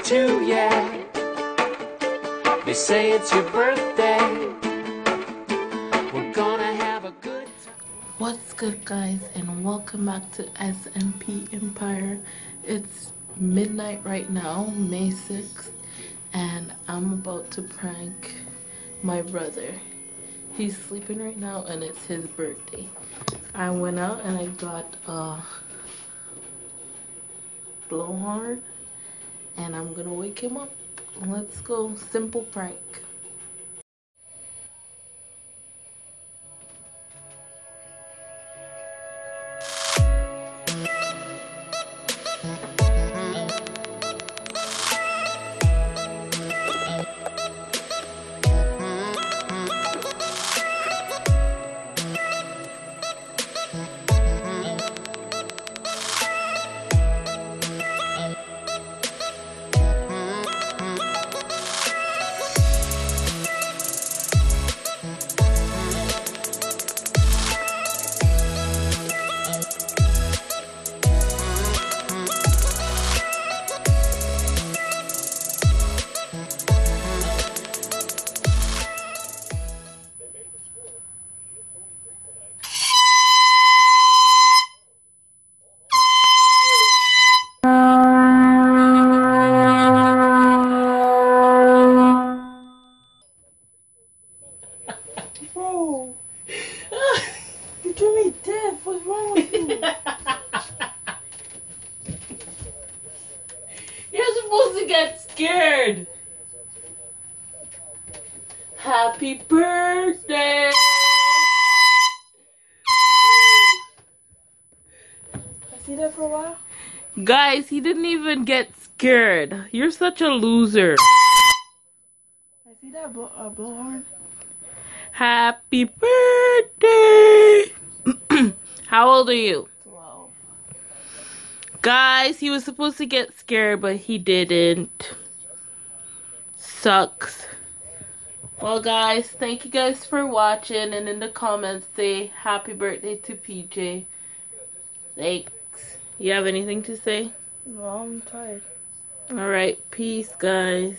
22 yet. They say it's your birthday. We're gonna have a good time. What's good, guys, and welcome back to s&pEmpire. It's midnight right now, May 6th, and I'm about to prank my brother. He's sleeping right now and it's his birthday. I went out and I got a blowhorn and I'm gonna wake him up. Let's go. Simple prank. Bro, you do me deaf. What's wrong with you? You're supposed to get scared. Happy birthday. I see that for a while. Guys, he didn't even get scared. You're such a loser. I see that blowhorn. Happy birthday. How old are you? 12. Guys, he was supposed to get scared, but he didn't. Sucks. Well, guys, thank you guys for watching, and in the comments say happy birthday to PJ. Thanks. You have anything to say? No, I'm tired. Alright, peace, guys.